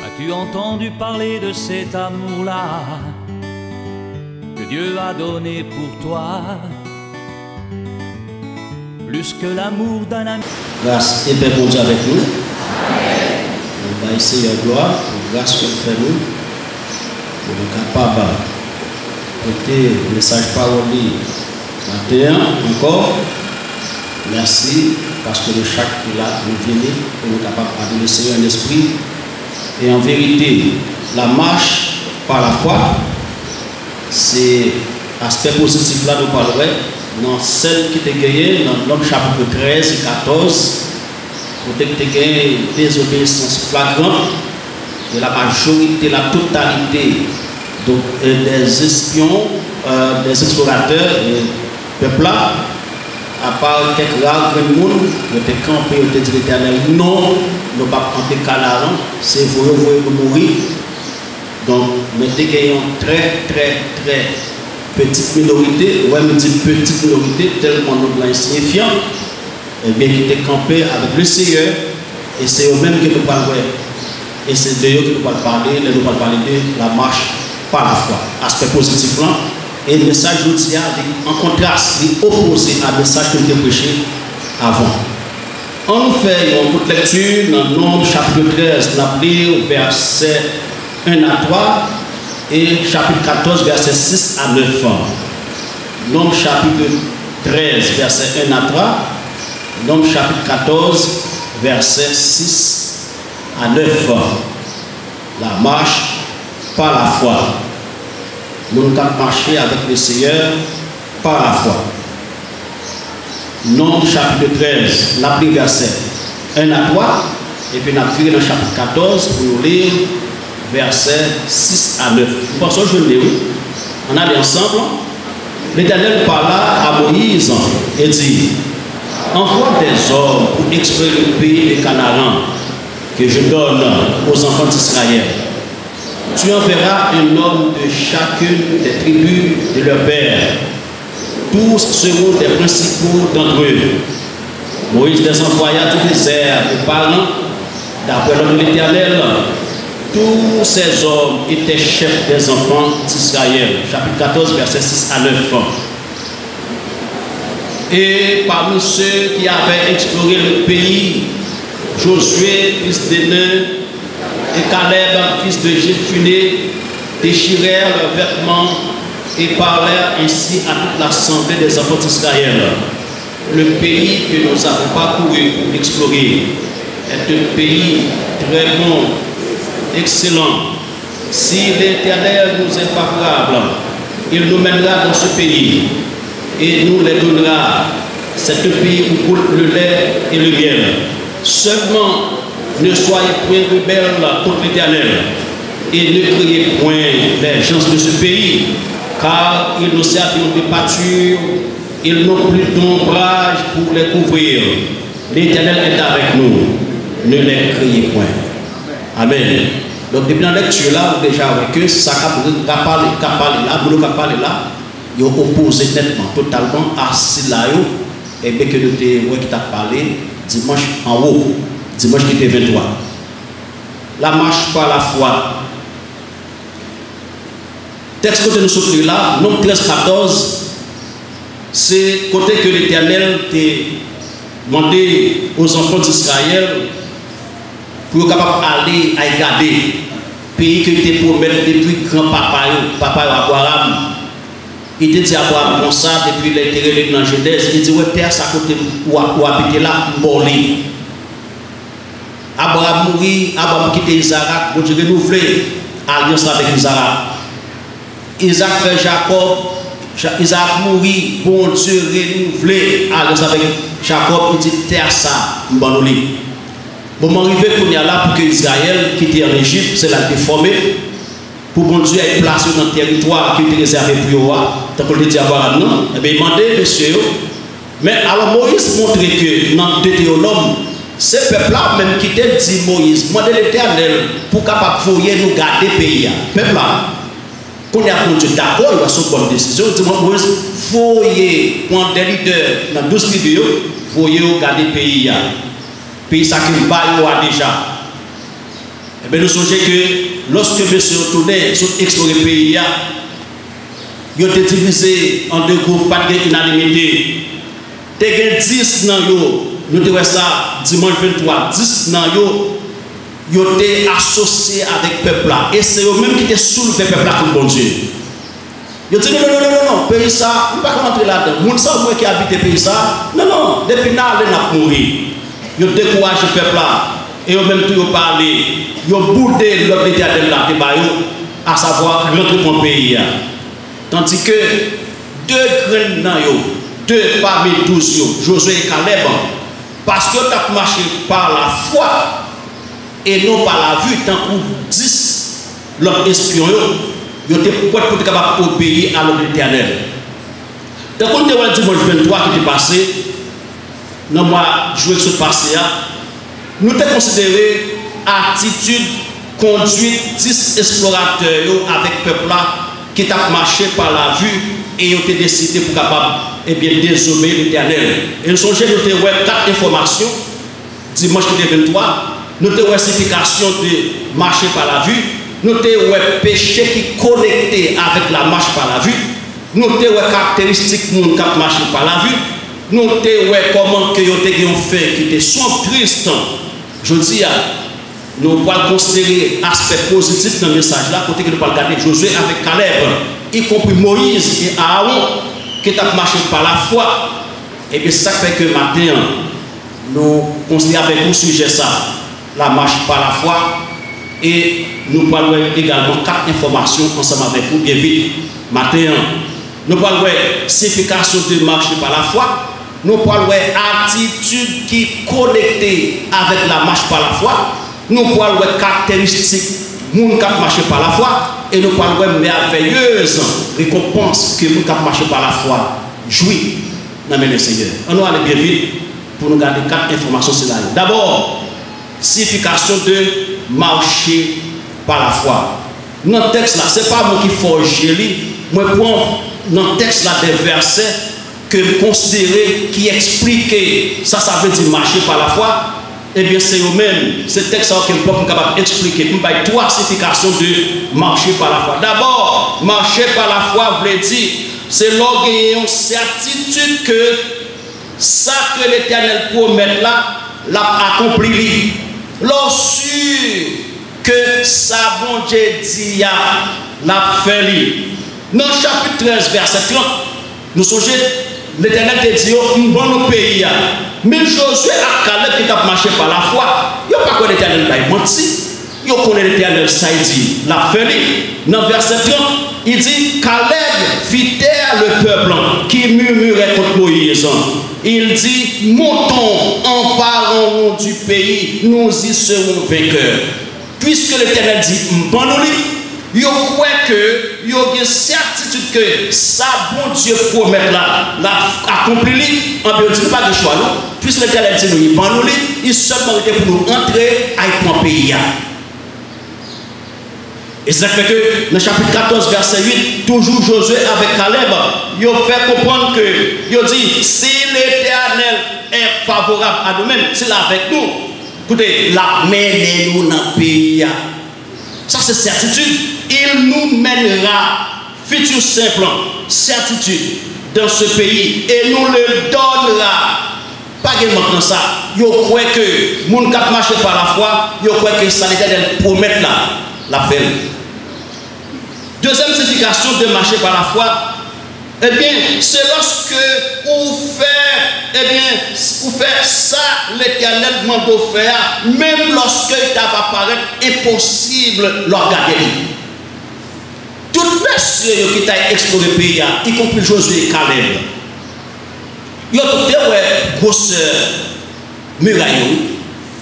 As-tu entendu parler de cet amour-là que Dieu a donné pour toi? Plus que l'amour d'un ami. Grâce et paix pour Dieu avec nous. On va essayer la gloire pour grâce que fait nous. Pour être capable de porter le message parolier matin encore. Merci parce que de chaque qui là nous venez pour nous capables d'adorer le Seigneur en esprit. Et en vérité, la marche par la foi, c'est l'aspect positif là nous parlerons. Dans celle qui t'a gagné, dans l'homme chapitre 13 et 14, côté que tu as gagné désobéissance flagrante de la majorité, la totalité donc, des espions, des explorateurs, des peuples là, à part quelques rares monde, qui ont campé, qui ont dit l'Éternel, non, nous ne pas camper Canaan, c'est vous mourir. Donc, mettez qu'il y a une très petite minorité, ouais, me dit petite minorité, tellement nous l'avons insignifiant, et bien qui était campé avec le Seigneur, et c'est eux-mêmes qui nous parlent, et c'est de eux qui nous parlent parler, nous parlent parler de la marche par la foi. Aspect positif là, et le message d'aujourd'hui en contraste, opposé à message que nous avons prêché avant. On nous fait une toute lecture dans Nombre chapitre 13, nous avons verset 1 à 3 et chapitre 14, verset 6 à 9. Nombre chapitre 13, verset 1 à 3, Nombre chapitre 14, verset 6 à 9. La marche par la foi. Nous avons marché avec le Seigneur par la foi. Nombre chapitre 13, la pris verset 1 à 3, et puis nous avons pris dans chapitre 14 pour nous lire verset 6 à 9. Nous pensons que je l'ai eu. On allait ensemble. L'Éternel parla à Moïse et dit: envoie des hommes pour explorer le pays des Canaan que je donne aux enfants d'Israël. Tu enverras un homme de chacune des tribus de leur père. Tous seront des principaux d'entre eux. Moïse les envoya du désert aux parents, d'après l'homme de l'Éternel. Tous ces hommes étaient chefs des enfants d'Israël. Chapitre 14, verset 6 à 9. Et parmi ceux qui avaient exploré le pays, Josué, fils de Nun, et Caleb, fils de Jephuné, déchirèrent leurs vêtements et parlèrent ainsi à toute l'assemblée des enfants d'Israël. Le pays que nous avons parcouru pour explorer est un pays très bon, excellent. Si l'Éternel nous est favorable, il nous mènera dans ce pays et nous les donnera. C'est un pays où coule le lait et le miel. Seulement, ne soyez point rebelles contre l'Éternel et ne criez point les gens de ce pays, car ils nous serviront de pâture, ils n'ont plus d'ombrage pour les couvrir. L'Éternel est avec nous, ne les criez point. Amen. Donc, depuis la lecture là, déjà avec eux, ça a parlé là, ils ont opposé nettement, totalement à cela, et bien que nous avons parlé dimanche en haut, dimanche qui était 23. La marche par la foi. Texte que nous sommes là, Nombre 13-14, c'est côté que l'Éternel a demandé aux enfants d'Israël pour être capable d'aller à regarder le pays que était promis depuis grand-papa Abraham. Il était dit à Abraham comme ça, depuis l'intérêt dans Genèse, il dit ouais, terre, ça côté où habiter là, morli. Abraham mourit, Abraham quitte Isaac, pour Dieu renouveler alliance avec Isaac. Isaac fait Jacob, Isaac mourit, bon Dieu renouveler alliance avec Jacob, il dit terre ça, m'banoli. Bon, m'arriver qu'on y a là pour que Israël, qui était en Égypte, c'est là qui est formé, pour bon Dieu ait placé dans le territoire qui était réservé pour eux, tant qu'on le dit à Abraham, non, et bien il demandait, monsieur, mais alors Moïse montre que dans Deutéronome, ces peuples-là, même qui étaient dit Moïse, demandez l'Éternel pour capable de nous garder le pays. Peuple-là, Qu'on a pour Dieu d'accord, il va se bonne décision. Il dit, Moïse, voyez, prendre des leaders dans 12 vidéos, voyez regarder le pays. Pays ça qui va déjà. Et bien nous songeons que lorsque monsieur retournait sur explorer le pays, il a été divisé en deux groupes, pas d'unanimité. Il y a 10 dans eux, nous avons ça dimanche 23, 10 dans eux, ils ont été associés avec le peuple là. Et c'est eux-mêmes qui étaient sous le peuple là pour le bon Dieu. Ils ont dit non, pays ça, nous ne pouvons pas rentrer là-dedans. Les gens qui habitent le pays ça, non, depuis là, ils ont mouru. Ils ont découragé le peuple là. Et eux-mêmes qui ont parlé, ils ont boudé l'autre éternel là, à savoir l'autre bon pays. Tandis que deux grands deux parmi 12, Josué et Caleb, parce que tu as marché par la foi et non par la vue, tant que 10 l'autre espion, ils ont été capables d'obéir à l'autre éternel. Donc, on a dit dimanche 23 qui est passé, dans le mois de juillet qui est passé, nous avons considéré attitude, conduite 10 explorateurs avec le peuple qui ont marché par la vue et ont décidé pour capable désobéir l'éternel. Et nous sommes nous avons 4 informations, dimanche 23, nous avons signification de marcher par la vue, nous avons péché qui connecté avec la marche par la vue, nous avons caractéristiques de qui marcher par la vue, nous avons comment que vous avez fait qui était sombre, triste. Je dis, nous allons considérer l'aspect positif dans le message là, côté que nous allons regarder Josué avec Caleb, y compris Moïse et Aaron, qui ont marché par la foi. Et bien, ça fait que matin, nous considérons avec vous sujet ça, la marche par la foi. Et nous parlons également 4 informations ensemble avec vous, bien vite. Matin, nous parlons signification de marcher par la foi. Nous parlons attitude qui est connectée avec la marche par la foi. Nous parlons caractéristiques moun qui marche par la foi. Et nous parlons merveilleuse récompense que nous qui marche par la foi jouit dans le Seigneur. On va aller bien vite pour nous garder 4 informations. D'abord, signification de marcher par la foi. Dans le texte là, ce n'est pas moi qui forge, moi je prends dans le texte là des versets que je considère qui expliquent ça veut dire marcher par la foi. Eh bien, c'est eux-mêmes, ce texte que je suis capable d'expliquer. Nous avons 3 significations de marcher par la foi. D'abord, marcher par la foi veut dire, c'est l'orgueil, une certitude que ça que l'Éternel promet là, l'a accompli. Lorsque que ça, bon Dieu dit, l'a fait. Dans le chapitre 13, verset 30, nous songeons, l'Éternel te dit, nous bon au pays. Mais Josué a Caleb qui a marché par la foi. Il n'y a pas que l'Éternel va mentir. Il connaît l'Éternel, ça il dit, l'a fait. Dans le verset 30, il dit, Caleb fit taire le peuple qui murmurait contre Moïse. Il dit, montons, emparons-nous du pays, nous y serons vainqueurs. Puisque l'Éternel dit, il y a que il y a une certitude que ça, bon Dieu promet là, accompli, on ne peut pas de choix. Puisque l'Éternel dit, il seulement était pour nous entrer à un pays. Et ça fait que dans le chapitre 14, verset 8, toujours Josué avec Caleb, il a fait comprendre que, il a dit, si l'Éternel est favorable à nous-mêmes, c'est là avec nous. Écoutez, la menez-nous dans le pays. Ça, c'est certitude. Il nous mènera, futur simple, certitude, dans ce pays. Et nous le donnera. Pas maintenant ça. Vous croyez que, mon cap marche par la foi, vous croyez que ça l'Éternel promet là, la paix. Deuxième signification de marcher par la foi, eh bien, c'est lorsque vous faites ça, l'Éternel demande de faire, même lorsque ça va paraître impossible de regarder. Toutes les personnes qui ont exploré le pays, y compris Josué et Caleb, ils ont tout des grosseurs murailles,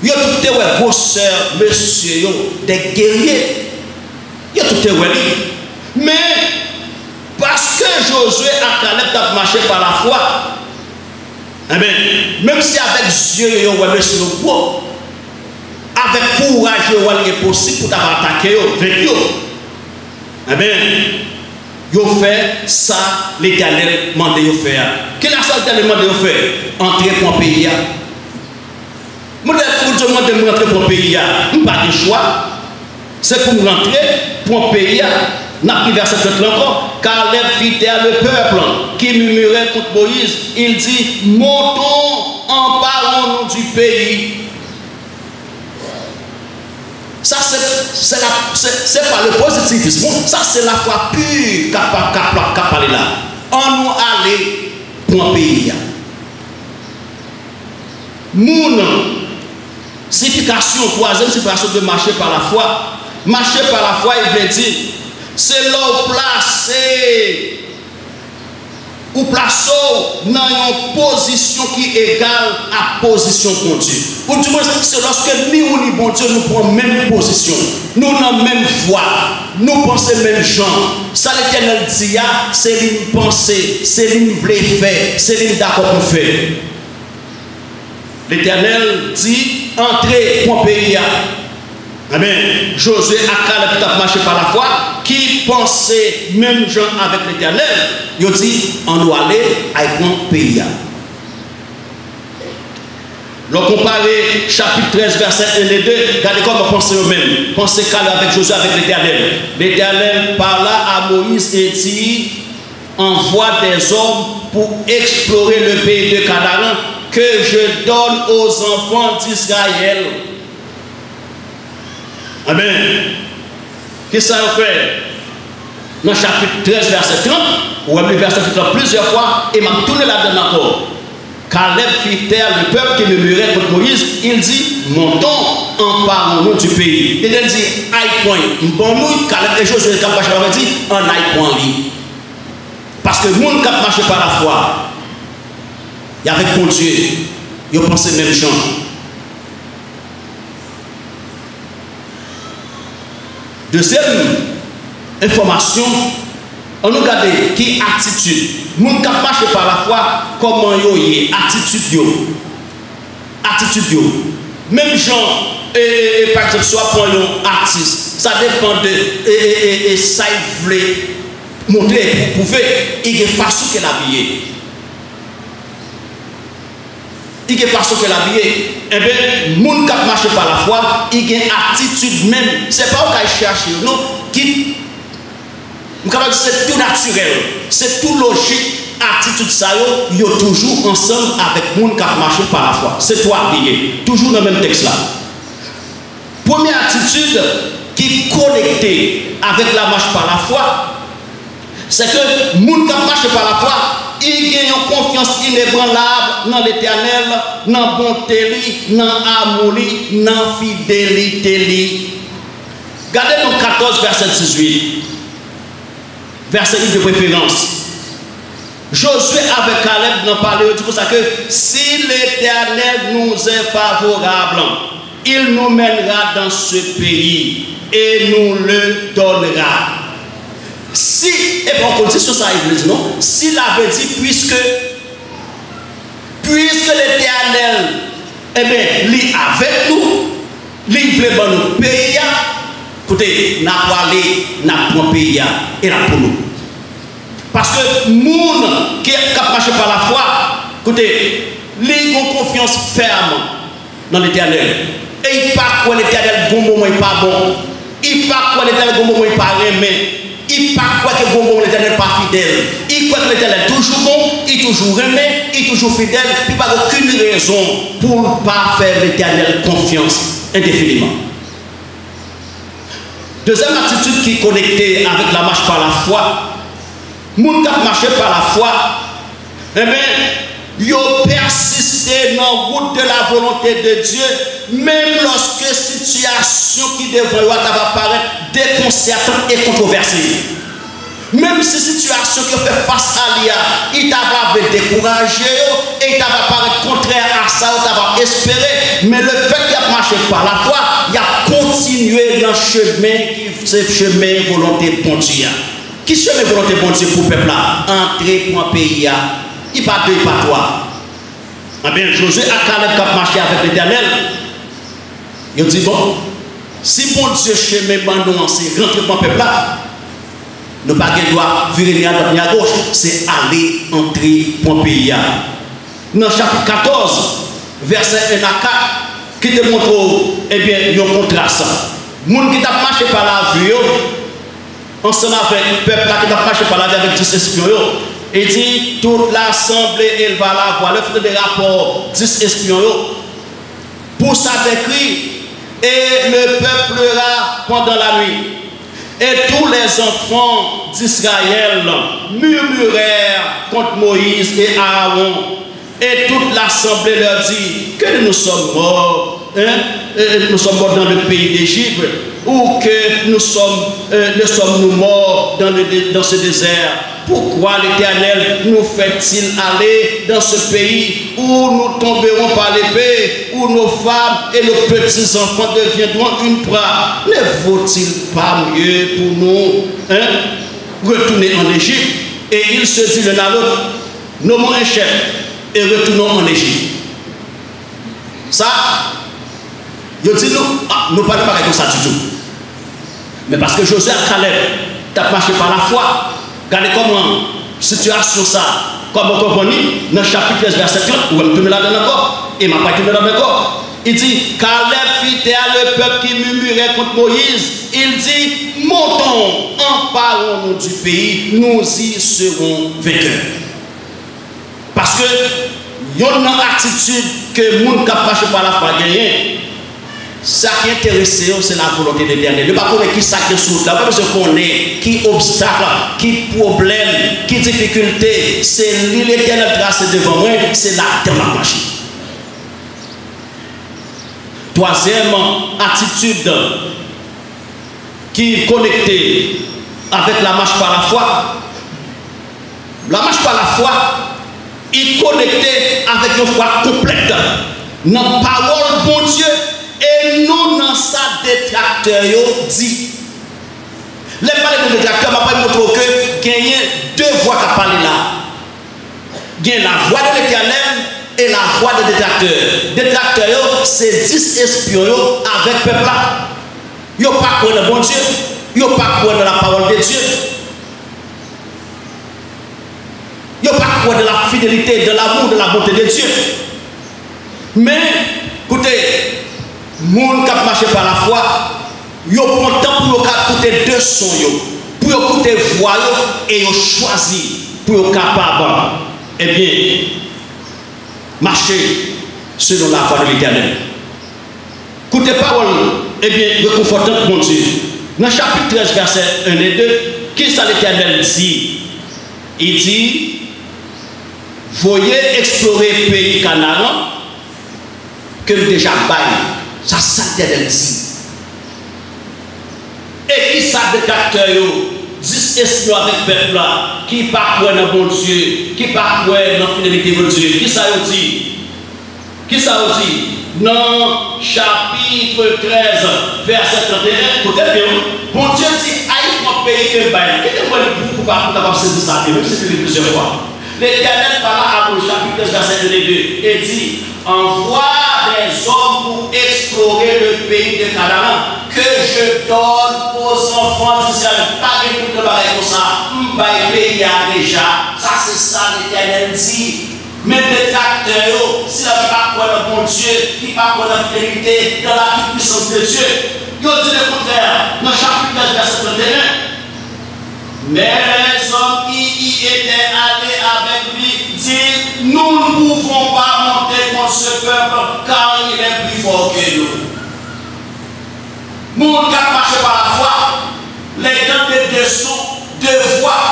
ils ont tout des grosseurs messieurs, des guerriers, ils ont tout des mais parce que Josué et Caleb ont marché par la foi, eh bien, même si avec Dieu, ils ont sur le bois, avec courage, il est possible pour t'attaquer, vaincre. Eh bien, Ils fait ça, l'Éternel m'a demandé de faire. Quel est ça l'Éternel m'a demandé de faire? Entrer pour un pays. Moi, je demande de rentrer pour un pays. Je n'ai pas de choix. C'est pour rentrer pour un pays. N'a pris verset 30 encore. Caleb fit taire le peuple qui murmurait contre Moïse. Il dit, montons, emparons-nous du pays. Ça, c'est pas le positivisme. Ça, c'est la foi pure qu'a parlé là. On nous aller pour un pays. Mon signification, troisième signification de marcher par la foi. Marcher par la foi, il veut dire, c'est là où placer ou placer dans une position qui est égale à position de Dieu. Ou du moins, c'est lorsque nous ni bon Dieu, nous prenons même position, nous avons même foi, nous pensons même genre. Ça l'Éternel dit, c'est une pensée, c'est une voulait faire, c'est une d'accord pour faire. L'Éternel dit, entrez pour le pays. Amen. Josué a Caleb qui a marché par la foi, qui pensait même gens avec l'Éternel, il dit, on doit aller avec mon pays. Lorsqu'on comparer chapitre 13, verset 1 et 2, regardez comment penser eux-mêmes. Pensez Caleb avec Josué, avec l'Éternel. L'Éternel parla à Moïse et dit, envoie des hommes pour explorer le pays de Canaan que je donne aux enfants d'Israël. Amen. Qu'est-ce que ça fait? Dans le chapitre 13, verset 30, ou même le verset 30 plusieurs fois, et m'a tourné là-dedans encore. Caleb fit taire le peuple qui murmurait contre Moïse. Il dit, montons, emparons-nous du pays. Et il dit, aïe point. Bon, nous, Caleb et Josué, qui marchent par la foi, dit, on aïe point lui. Parce que nous, qui marchent par la foi, il y avait bon Dieu, ils pensaient même chose. Deuxième information, on nous regarde qui attitude. Nous qui marchent par la foi, comment y attitude. Attitude. Même gens, par exemple, soit pour un artiste, ça dépend de ça il voulait montrer, pour prouver, il y a une façon qu'elle a habillé. Il y a une façon qu'elle a habillé. Eh bien, les gens qui marchent par la foi, il y a une attitude même. Ce n'est pas au cas chercher, non, qui. C'est tout naturel, c'est tout logique. Attitude ça, ils sont toujours ensemble avec les gens qui marchent par la foi. C'est toi habillé, toujours dans le même texte là. Première attitude qui est connectée avec la marche par la foi, c'est que les gens qui marchent par la foi, ils ont confiance inébranlable dans l'Éternel, dans la bonté, dans l'amour, dans la fidélité. Regardez dans 14, verset 18. Verset de préférence. Josué avec Caleb n'en parlait du coup ça que si l'Éternel nous est favorable, il nous mènera dans ce pays et nous le donnera. Si, et bon, on dit sur ça, il dit non, s'il avait dit puisque l'Éternel, eh bien, il est avec nous, il veut nous payer. Écoutez, n'a pas allé, n'a pas payé et n'a pour nous. Parce que les gens qui marchent par la foi, écoutez, ils ont confiance ferme dans l'Éternel. Et ils ne parlent pas que l'Éternel n'est pas bon. Ils ne parlent pas que l'Éternel n'est pas aimé. Ils ne parlent pas que l'Éternel n'est pas fidèle. Ils croient que l'Éternel est toujours bon, il est toujours aimé, il est toujours fidèle. Il n'y a aucune raison pour ne pas faire l'Éternel confiance indéfiniment. Deuxième attitude qui est connectée avec la marche par la foi, les gens qui marchent par la foi, eh bien, ils ont persisté dans la route de la volonté de Dieu, même lorsque la situation qui devrait apparaître déconcertante et controversée. Même si la situation qui fait face à l'IA, il t'a découragé, et il t'a paraître contraire à ça, il t'a espéré, mais le fait qu'il a marché par la foi, il a continué dans le chemin qui c'est chemin volonté bon Dieu. Qui chemin volonté bon Dieu pour le peuple là? Entrer pour un pays, il pas deux, pas trois. Eh bien, Josué a Caleb qui a marché avec l'Éternel. Il dit bon, si bon Dieu chemin bandon c'est rentrer pour le peuple là. Nous n'avons pas le droit de virer à gauche, c'est aller entrer pour le pays. Dans le chapitre 14, verset 1 à 4, qui te montre un contraste. Les gens qui ont marché par la vie, ensemble avec le peuple qui a marché par la vie avec 10 espions, et dit toute l'assemblée elle va la voir. Le fait des rapports 10 espions, pour ça décrit, et le peuple pleura pendant la nuit. Et tous les enfants d'Israël murmurèrent contre Moïse et Aaron. Et toute l'assemblée leur dit que nous sommes morts, nous sommes morts dans le pays d'Égypte, ou que nous sommes morts dans ce désert. Pourquoi l'Éternel nous fait-il aller dans ce pays où nous tomberons par l'épée, où nos femmes et nos petits-enfants deviendront une proie? Ne vaut-il pas mieux pour nous retourner en Égypte? Et il se dit l'un à l'autre, nommons un chef et retournons en Égypte. Ça, je dis nous ne parlons pas comme ça du tout. Mais parce que Josué et Caleb t'as marché par la foi. Regardez comment situation ça, comme on comprend dans le chapitre 13, verset 30, où on tourne là-dedans encore, et m'a pas tourné là-dedans encore. Il dit, Caleb fit taire le peuple qui murmurait contre Moïse. Il dit, montons, emparons-nous du pays, nous y serons vainqueurs. Parce que, il y a une attitude que les gens qui marchent par la foi gagnent. Ça qui est intéressant, c'est la volonté de l'Éternel. Ne pas connaître qui ça qui est sous là, pas besoin de connaître qui obstacle, qui problème, qui difficulté. C'est l'Éternel tracé devant moi, c'est là que ma marche. Troisième attitude qui est connectée avec la marche par la foi. La marche par la foi est connectée avec une foi complète. Dans la parole bon Dieu. Et nous, dans sa détracteur, dit. Les parler de détracteur, je vais vous montrer qu'il y a deux voix qui parlent là. Il y a la voix de l'Éternel et la voix de détracteur. Détracteur, c'est 10 espions avec le peuple là. Ils n'ont pas cru dans le bon Dieu. Ils n'ont pas cru dans la parole de Dieu. Ils n'ont pas cru dans la fidélité, de l'amour, de la bonté de Dieu. Mais, écoutez, les gens qui marchent par la foi, ils ont pris le temps pour écouter deux sons, pour écouter voix et ils ont choisi pour être capable, eh bien, marcher selon la foi de l'Éternel. Écoutez parole, eh bien, réconfortante pour Dieu. Dans le chapitre 13, verset 1 et 2, qu'est-ce que l'Éternel dit? Il dit, voyez explorer le pays Canaan que déjà baille. Ça, l'Éternel dit. Et qui ça détracteur, 10 espions avec le peuple là, qui parcourt dans bon Dieu, qui parcourt dans la fidélité de Dieu. Qui ça dit? Qui ça dit? Dans chapitre 13, verset 31, écoutez bien, bon Dieu dit, aïe mon pays que baille. Qui te voit beaucoup par capable de saisir ça, même si c'est plusieurs fois. L'Éternel parla à au chapitre 13, verset 2 et dit, envoie des hommes pour explorer le pays de Canaan que je donne aux enfants d'Israël. Pas de tout de pareil comme ça. Le pays a déjà. Ça, c'est ça l'Éternel dit. Mais les tracteurs, si on ne pas quoi dans bon Dieu, qui ne pas quoi dans la fidélité, dans la toute-puissance de Dieu, ils ont dit le contraire. Dans le chapitre 13, verset 31. Mais les hommes qui y étaient allés avec lui disent, nous ne pouvons pas monter contre ce peuple car il est plus fort que nous. Nous qui marchons par la foi, les dents de deux sons, deux voix,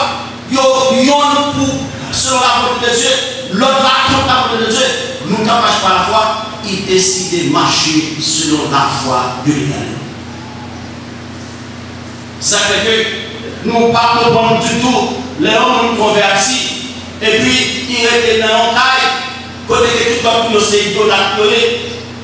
ils ont pour, selon la volonté de Dieu, l'autre la contre la volonté de Dieu. Nous qui marchons par la foi, ils décident de marcher selon la foi de l'Éternel. Ça fait que nous ne parlons pas du tout, les hommes nous convertis, et puis ils étaient dans un caille, côté que tout le monde c'est idolâtré,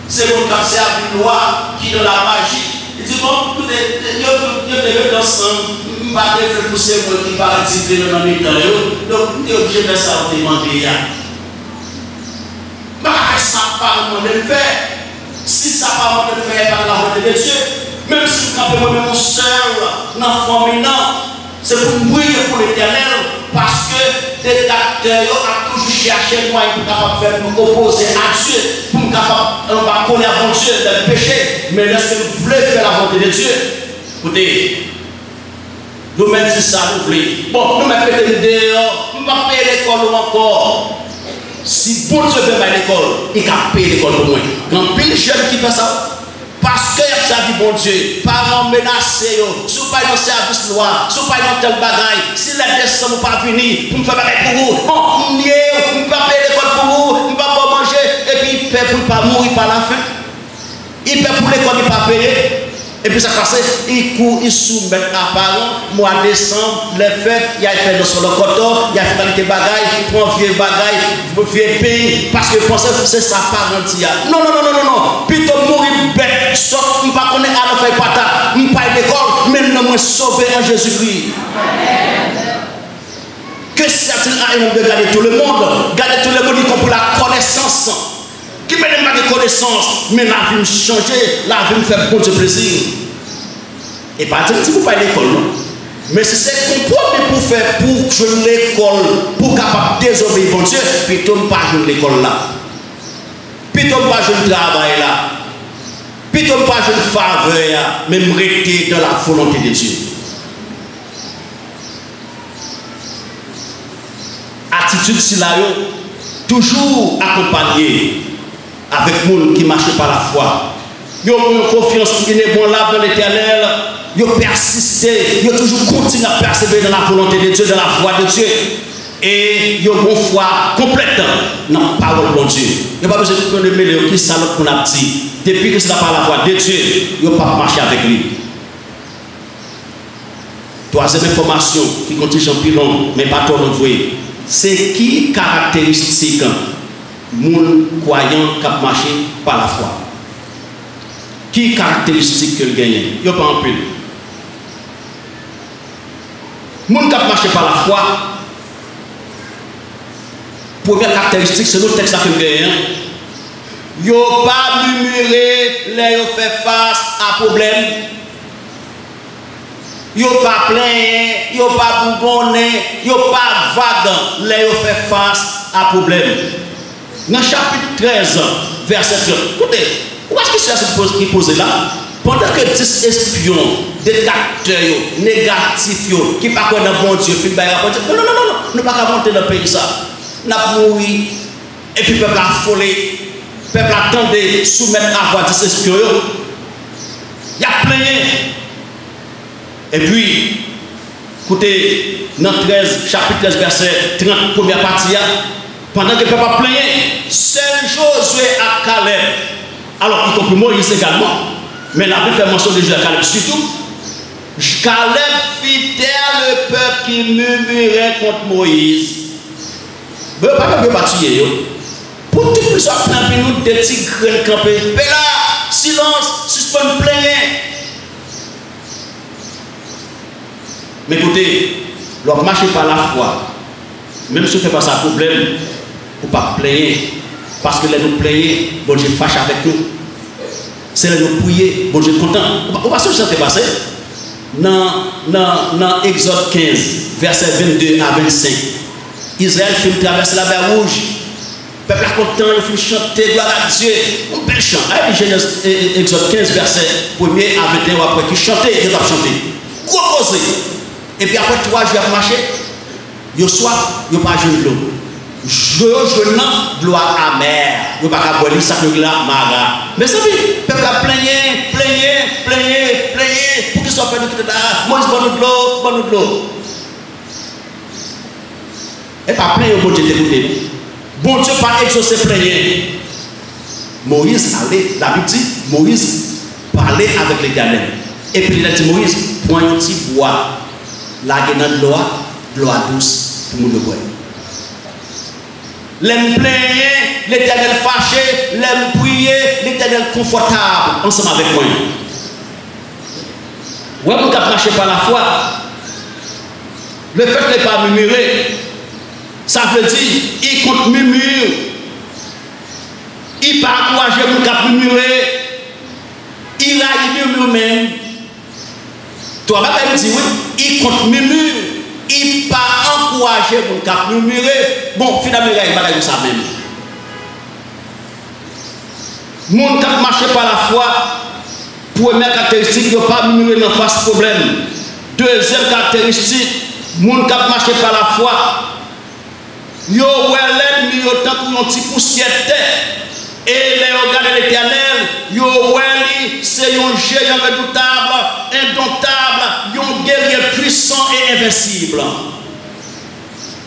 c'est mon qui a une loi qui est dans la magie. Il dit bon, tout est devenu ensemble, je ne vais pas faire pousser moi qui va retirer dans les temps, donc je vais obligé de faire ça au demander. Mais ça par le de faire, si ça par le de faire par la volonté de Dieu, même si vous avez mon soeur, dans la famille, c'est pour briller pour l'éternel, parce que les acteurs ont toujours cherché un moyen pour faire nous opposer à Dieu, pour nous connaître bon Dieu le péché, mais lorsque nous voulons faire la volonté de Dieu, écoutez, nous-mêmes disons ça, nous voulons. Bon, nous-mêmes peut-être dehors, nous ne pouvons pas payer l'école encore. Si bon Dieu fait à l'école, il va payer l'école pour moi. Quand pile jeune qui fait ça, parce que ça dit bon Dieu, parents menacés, si vous pas dans service loi, si vous pas dans tel bagaille, si la descente ne pas venir, pour me faire pareil pour vous, on n'y est, on ne peut pas payer l'école pour vous, on ne peut pas manger, et puis il paie pour ne pas mourir par la faim. Il paie pour l'école, il ne peut pas payer. Et puis ça passe, il court, il soumet à parents, mois de décembre, les fêtes, il y a fait sur le coton, il y a fait des bagailles, il prend vieux bagailles, vieux pays, parce que pensez que c'est sa parenti. Non, non, non, non, non, non. Plutôt mourir bête, sauf, on ne va pas connaître à la faire patate, on ne pas l'école, mais nous sommes sauvés en Jésus-Christ. Que certains a de garder tout le monde, garder tout le monde, y compris la connaissance. Qui me donne pas de connaissances, mais la vie me changer, la vie me fait bon Dieu plaisir. Et pas dire si vous pas l'école, non. Mais si c'est comprendre pour faire pour jouer l'école, pour capable désobéir bon Dieu, plutôt pas jouer l'école là. Plutôt pas jouer le travail là. Plutôt pas jouer le faveur là, mais me rester dans la volonté de Dieu. Attitude si là, toujours accompagnée avec les gens qui marchent par la foi. Ils ont confiance qui est bon là dans l'éternel. Ils ont persisté. Ils ont toujours continué à persévérer dans la volonté de Dieu, dans la foi de Dieu. Et ils ont une foi complète dans la parole de Dieu. Il n'y a pas besoin de mêler qui salope pour la petite. Depuis que c'est par la foi de Dieu, ils n'ont pas marché avec lui. Troisième information qui continue en pilon, mais pas trop envoyé. C'est qui caractéristique moun croyant qui a marché par la foi? Qui caractéristique que le gagne? Il n'y a pas un peu. Moun qui a marché par la foi, première caractéristique, c'est notre texte que le gagne. Il n'y a pas murmuré, là il fait face à problème. Il n'y a pas plein, il n'y a pas bougonné, il n'y a pas vague, là il fait face à problème. Dans le chapitre 13, verset 30, écoutez, où est-ce que c'est qui pose là? Pendant que 10 espions, détracteurs, négatifs, qui ne parlent pas de bon Dieu, non, non, non, non, nous ne pouvons pas monter dans le pays ça. Nous avons mouru, et puis le peuple a affolé, le peuple attend de soumettre à voix 10 espions. Il y a plein. Et puis, écoutez, dans 13, chapitre 13, verset 30, première partie, pendant que le peuple a plaigné, seul Josué à Caleb, alors y compris Moïse également, mais la Bible fait mention de Josué à Caleb surtout, Caleb fit taire le peuple qui murmurait contre Moïse. Mais pas que pas tuer, pour tout plus à plein nous des petits grains campés, mais là, silence, suspend plaigner. Mais écoutez, leur marcher par la foi, même si on fait pas ça problème, ou pas plaigner, parce que là nous plaignons, bon Dieu fâche avec nous. C'est là nous prier, bon Dieu content. On va se sentir passer. Dans Exode 15, verset 22 à 25, Israël fait traverser la mer Rouge. Le peuple est content, il fait chanter, gloire à Dieu. On peut chanter. Allez, Genèse, Exode 15, verset 1er à 21, après qui chantait, il va chanter. Gros causé. Et puis après 3 jours à marcher, il y a soif, il n'y a pas de l'eau. Je n'ai de l'eau amère. Il n'y a pas de boire, ça fait là, maga. Mais ça veut dire, le peuple a plaigné, pour qu'il soit fait de tout ça. Moi, je bonne de l'eau. Et pas plaigner au bon Dieu d'écouter. Bon Dieu pas exaucé plaigner. Moïse allait, la Bible dit, Moïse parlait avec l'Éternel. Et puis il a dit, Moïse, prends un petit bois. La guenade de l'eau douce pour nous le boire. L'aime plaigner, l'Éternel fâché, l'aime prier, l'Éternel confortable, ensemble avec moi. Ouais, vous avez marché par la foi. Le fait n'est pas murmurer, ça veut dire, il compte murmure. Il pas encourager vous qui murmurer. Il a murmure même. Toi, me dit oui, il compte murmure, il pas encouragé pour le cap murmurer. Bon, finalement, il va faire ça même. Mon cap marché par la foi, première caractéristique, il n'y a pas murmurer dans face problème. Deuxième caractéristique, mon cap marché par la foi, yo l'ennemi autant que un petit poussière terre et les regards de l'Éternel yo c'est un géant redoutable, indomptable, un guerrier puissant et invincible.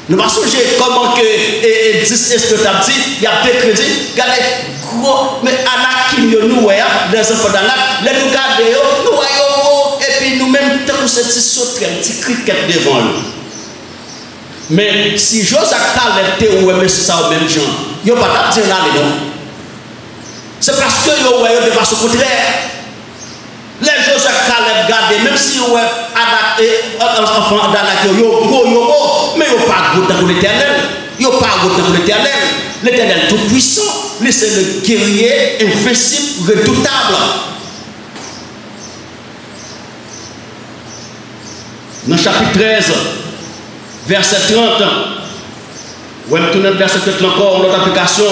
Nous allons songer comment que 10 Estotable dit, il y a deux crédits, regardez gros mais Anakim yo nous les enfants d'Anak, les nous garder nous voyons et puis nous-mêmes tant que cette sauterelle petit cricket devant nous. Mais si Joseph Caleb te ou même ça au même genre, yo pas dire là non. C'est parce que yo ouais de façon contraire. Les Joseph Caleb gardé même si yo enfant d'Anak yo mais yo pas gros dans l'Éternel. Yo pas gros dans l'Éternel. L'Éternel tout puissant, lui c'est le guerrier invincible, redoutable. Dans le chapitre 13 verset 30, ou même tourner verset 30 encore, l'autre application,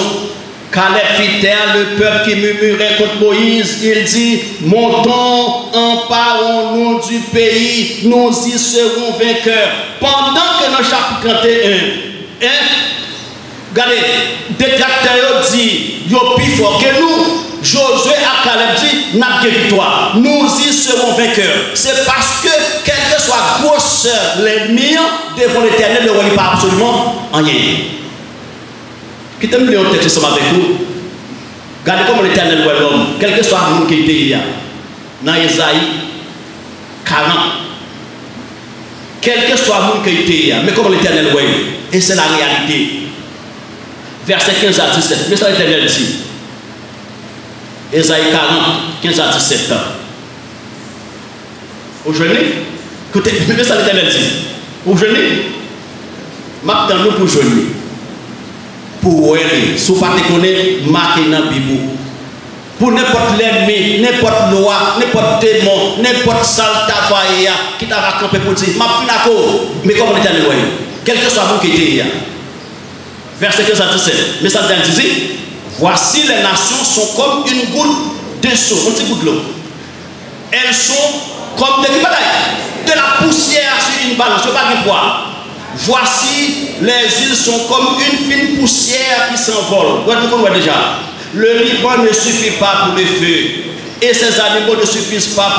Caleb fit taire le peuple qui murmurait contre Moïse, il dit, montons, emparons-nous du pays, nous y serons vainqueurs. Pendant que dans le chapitre 31, regardez, détracteurs disent, yo plus fort que nous. Josué à Caleb dit, n'a que victoire. Nous y serons vainqueurs. C'est parce que, quelle que soit grosseur l'ennemi, devant l'Éternel, ne relie pas absolument rien. Qui t'aime le texte ensemble avec vous? Regardez comment l'Éternel voit l'homme, quel que soit le monde qui était là. Dans Isaïe 40. Quel que soit le monde qui était là, mais comment l'Éternel voit. Et c'est la réalité. Verset 15 à 17. Mais ça l'Éternel dit. Esaïe 40, 15 à 17 ans. Aujourd'hui, écoutez, mais ça l'Éternel dit. Aujourd'hui, maintenant nous pour aujourd'hui. Pour vous, si vous ne connaissez pas, marquez dans la Bible. Pour n'importe l'ennemi, n'importe loi, n'importe démon, n'importe sale travail qui t'a raconté pour dire, ma fin d'accord, mais comme l'Éternel voit, quel que soit vous qui était là. Verset 15 à 17. Mais ça dit, voici les nations sont comme une goutte de seau, un petit bout de l'eau. Elles sont comme de la poussière sur une balance, pas de poids. Voici les îles sont comme une fine poussière qui s'envole. Vous voyez déjà. Le Liban ne suffit pas pour le feu et ces animaux ne suffisent pas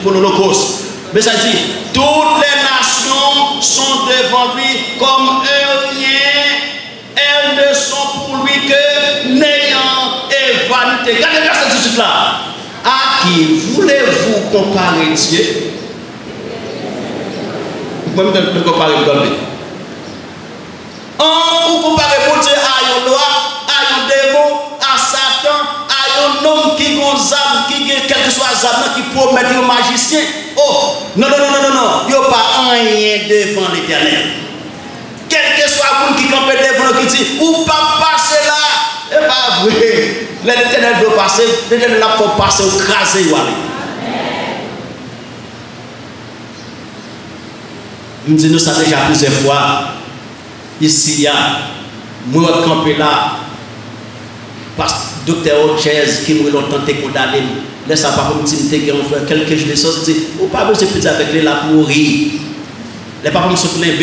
pour l'Holocauste. Mais ça dit, toutes les nations sont devant lui comme un rien. Elles ne sont pour lui que néant et vanité. Regardez bien cette suite là. À qui voulez-vous comparer Dieu? Vous pouvez me comparer avec Dieu. Vous comparez mon Dieu à une loi, à un démon, à Satan, à un homme qui a des âmes, qui a quel que soit les âmes, qui promet un magicien. Oh, non, non, non, non, non, il n'y a pas rien devant l'Éternel. Quel que soit le monde qui campe devant qui dit, ou pas passer là, et pas vrai. L'Éternel doit passer, l'Éternel n'a pas passer ou craser ou aller. Nous disons ça déjà plusieurs fois. Ici, il y a, moi, campé là, parce que docteur Ochez, qui m'a longtemps condamné, laisse pas comme si je fait quelques jours de choses, dit, ou pas besoin de avec les là pour mourir. Les papas me sont pleins.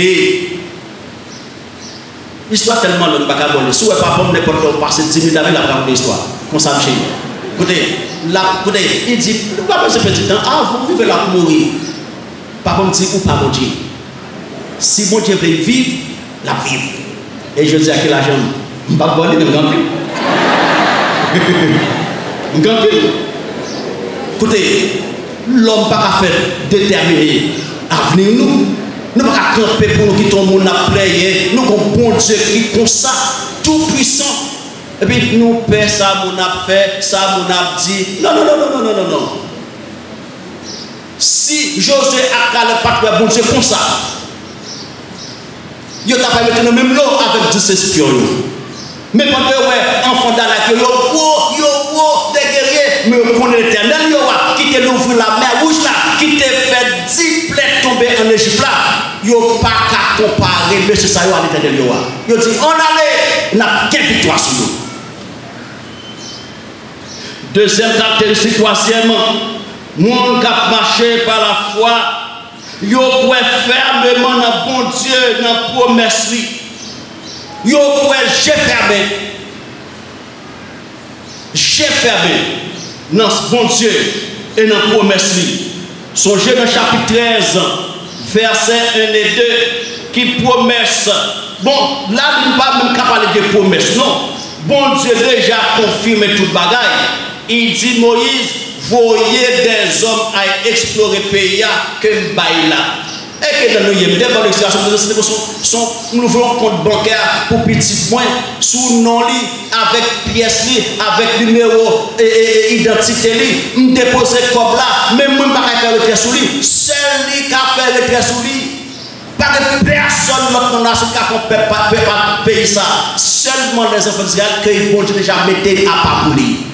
L'histoire tellement longue, pas bonne. Si vous n'avez pas bon, n'importe quoi, passer 10 minutes avec la parole d'histoire. Comme ça, chez nous. Écoutez, il dit, pas besoin de petit temps, ah, vous vivez là pour mourir. Papa me dit, ou pas mon Dieu. Si mon Dieu veut vivre, la vivre. Et je dis à quel agent, je ne vais pas voler, mais je ne vais pas. Écoutez, l'homme n'a pas faire déterminer l'avenir nous. Nous ne pouvons pas camper pour nous qui tombons dans prier. Nous avons un bon Dieu qui est comme ça, tout puissant. Et puis nous paie ça, nous avons fait, ça, nous avons dit. Non, non, non, non, non, non, non. Si Josué a calé le patrouille, bon Dieu comme ça. Il n'a pas mis le même lot avec 10 espions. Mais quand vous enfant dans la gueule, des guerriers, mais on connaît l'Éternel, qui te l'ouvre la mer rouge là, qui te fait yo pas qu'à comparer monsieur ça yo à l'Éternel yo. Yo dit on allait n'a quelle victoire sur nous. Deuxième caractéristique, troisièmement, monde qui a marché par la foi, yo pouvait fermement dans bon Dieu dans promesse li. Yo pouvait j'ai fermé dans ce bon Dieu et dans promesse li. Songez dans chapitre 13, verset 1 et 2, qui promesse. Bon, là, il ne va pas même parler de promesse, non. Bon Dieu déjà confirmé toute bagaille. Il dit Moïse, voyez des hommes à explorer le pays que nous baillons là. Et que dans nous, il y a des bonnes nous voulons compte bancaire pour petit point, sous nom avec pièce, avec numéro et identité, nous déposer comme là, même moi, je ne peux pas faire le trait sous lui. Seul lui qui a fait le trait sous lui. Pas de personne dans la nation qui a pas payer ça. Seulement les enfants d'Israël qui vont déjà mettre à part pour lui.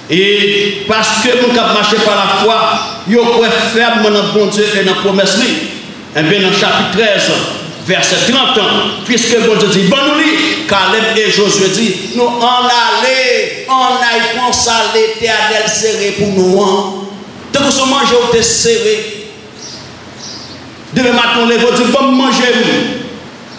Et parce que nous avons marché par la foi, nous pouvons faire dans bon Dieu et dans la promesse. Et bien dans le chapitre 13, verset 30, puisque bon Dieu dit, bon nous lit, Caleb et Josué dit, nous en allons, on aille penser à l'Éternel serré pour nous. Tant que nous manger, on est serré. Demain matin, on lève, on dit, bon manger,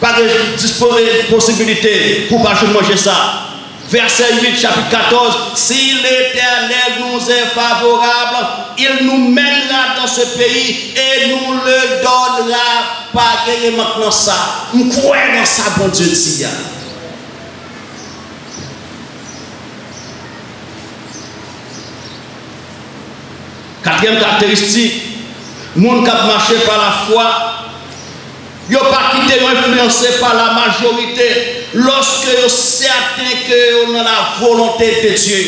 pas de possibilité pour pas manger ça. Verset 8, chapitre 14, si l'Éternel nous est favorable, il nous mènera dans ce pays et nous le donnera. Pas gagner maintenant ça. Nous croyons dans ça, bon Dieu dit. Quatrième caractéristique, monde qui a marché par la foi, ils n'ont pas quitté influencé par la majorité lorsque ils sont certains que ont la volonté de Dieu.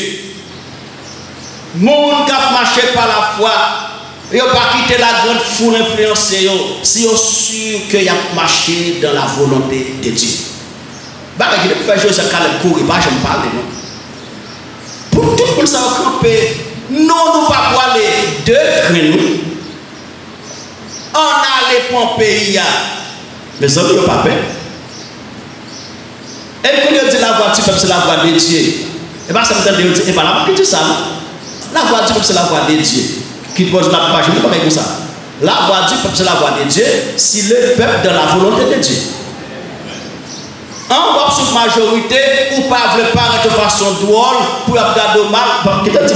Monde qui a marché par la foi, ils n'ont pas quitté la grande foule influencée si ils sont sûrs qu'ils ont marché dans la volonté de Dieu. Bah, il faut faire Joseph Caleb courir, pas je me parle non. Pour tout le monde ça va camper, non nous pas pour aller de nous. On allait pour un pays. Mais ça ne veut pas peur. Et quand on dit la voix du peuple, c'est la voix de Dieu. Et bien ça me donne de dire, et pas la voix qui dit ça. La voix du peuple, c'est la voix de Dieu. Qui pose la page, je ne sais pas comme ça. La voix du peuple, c'est la voix de Dieu. Si le peuple dans la volonté de Dieu. En voit sur majorité, ou pas veut paraître de façon drôle, pour regarder mal, qui t'a dit,